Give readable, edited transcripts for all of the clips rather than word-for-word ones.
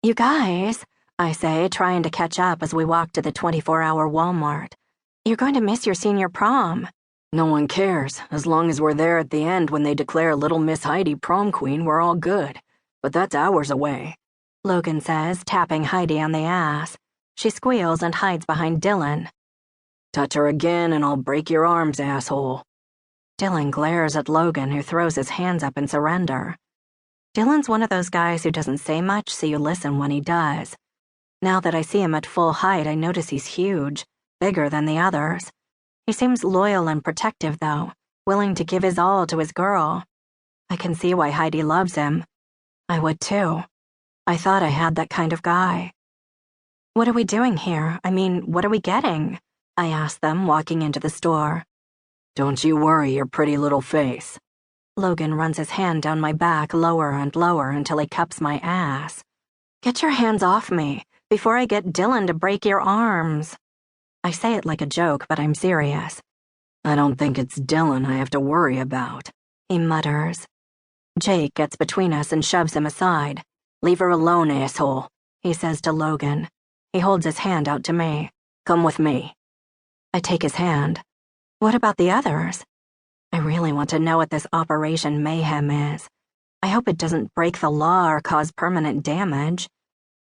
You guys, I say, trying to catch up as we walk to the 24-hour Walmart. You're going to miss your senior prom. No one cares. As long as we're there at the end when they declare Little Miss Heidi prom queen, we're all good. But that's hours away, Logan says, tapping Heidi on the ass. She squeals and hides behind Dylan. Touch her again and I'll break your arms, asshole. Dylan glares at Logan, who throws his hands up in surrender. Dylan's one of those guys who doesn't say much, so you listen when he does. Now that I see him at full height, I notice he's huge, bigger than the others. He seems loyal and protective, though, willing to give his all to his girl. I can see why Heidi loves him. I would too. I thought I had that kind of guy. What are we doing here? I mean, what are we getting? I asked them, walking into the store. Don't you worry your pretty little face. Logan runs his hand down my back lower and lower until he cups my ass. Get your hands off me, before I get Dylan to break your arms. I say it like a joke, but I'm serious. I don't think it's Dylan I have to worry about, he mutters. Jake gets between us and shoves him aside. Leave her alone, asshole, he says to Logan. He holds his hand out to me. Come with me. I take his hand. What about the others? I really want to know what this Operation Mayhem is. I hope it doesn't break the law or cause permanent damage.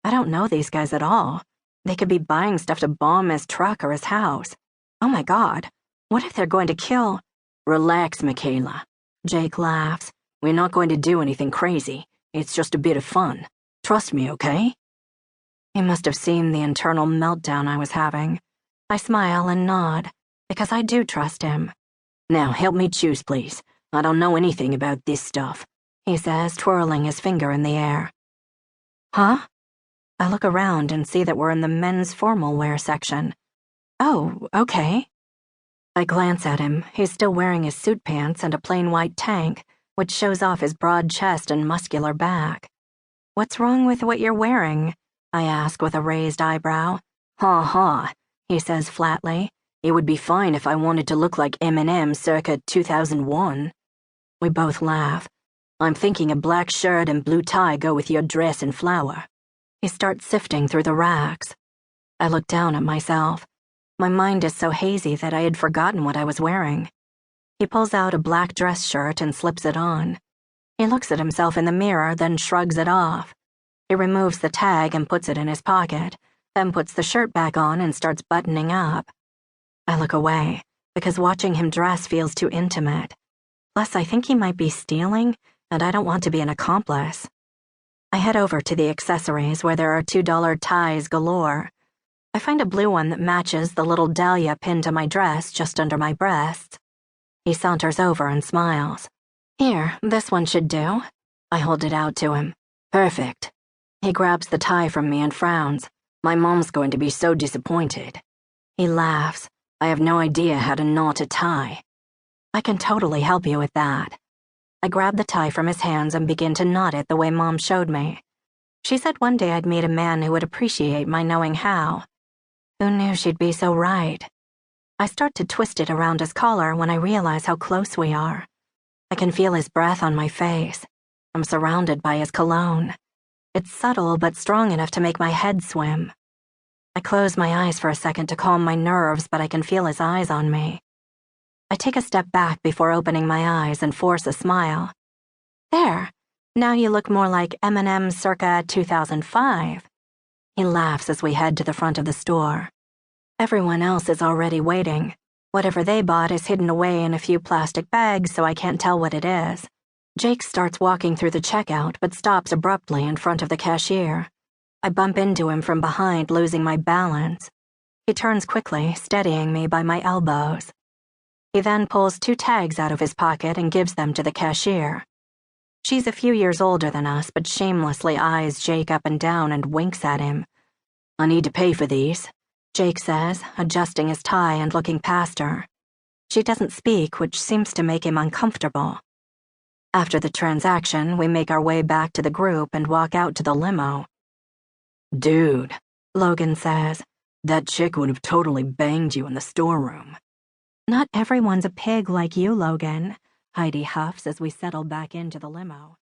I don't know these guys at all. They could be buying stuff to bomb his truck or his house. Oh my God, what if they're going to kill? Relax, Mikayla. Jake laughs. We're not going to do anything crazy. It's just a bit of fun. Trust me, okay? He must have seen the internal meltdown I was having. I smile and nod, because I do trust him. Now, help me choose, please. I don't know anything about this stuff, he says, twirling his finger in the air. Huh? I look around and see that we're in the men's formal wear section. Oh, okay. I glance at him. He's still wearing his suit pants and a plain white tank, which shows off his broad chest and muscular back. What's wrong with what you're wearing? I ask with a raised eyebrow. Ha ha, he says flatly. It would be fine if I wanted to look like Eminem circa 2001. We both laugh. I'm thinking a black shirt and blue tie go with your dress and flower. He starts sifting through the racks. I look down at myself. My mind is so hazy that I had forgotten what I was wearing. He pulls out a black dress shirt and slips it on. He looks at himself in the mirror, then shrugs it off. He removes the tag and puts it in his pocket, then puts the shirt back on and starts buttoning up. I look away, because watching him dress feels too intimate. Plus, I think he might be stealing, and I don't want to be an accomplice. I head over to the accessories where there are $2 ties galore. I find a blue one that matches the little dahlia pinned to my dress just under my breasts. He saunters over and smiles. Here, this one should do. I hold it out to him. Perfect. He grabs the tie from me and frowns. My mom's going to be so disappointed. He laughs. I have no idea how to knot a tie. I can totally help you with that. I grab the tie from his hands and begin to knot it the way Mom showed me. She said one day I'd meet a man who would appreciate my knowing how. Who knew she'd be so right? I start to twist it around his collar when I realize how close we are. I can feel his breath on my face. I'm surrounded by his cologne. It's subtle but strong enough to make my head swim. I close my eyes for a second to calm my nerves, but I can feel his eyes on me. I take a step back before opening my eyes and force a smile. There, now you look more like Eminem circa 2005. He laughs as we head to the front of the store. Everyone else is already waiting. Whatever they bought is hidden away in a few plastic bags, so I can't tell what it is. Jake starts walking through the checkout, but stops abruptly in front of the cashier. I bump into him from behind, losing my balance. He turns quickly, steadying me by my elbows. He then pulls 2 tags out of his pocket and gives them to the cashier. She's a few years older than us, but shamelessly eyes Jake up and down and winks at him. I need to pay for these, Jake says, adjusting his tie and looking past her. She doesn't speak, which seems to make him uncomfortable. After the transaction, we make our way back to the group and walk out to the limo. Dude, Logan says, that chick would have totally banged you in the storeroom. Not everyone's a pig like you, Logan, Heidi huffs as we settle back into the limo.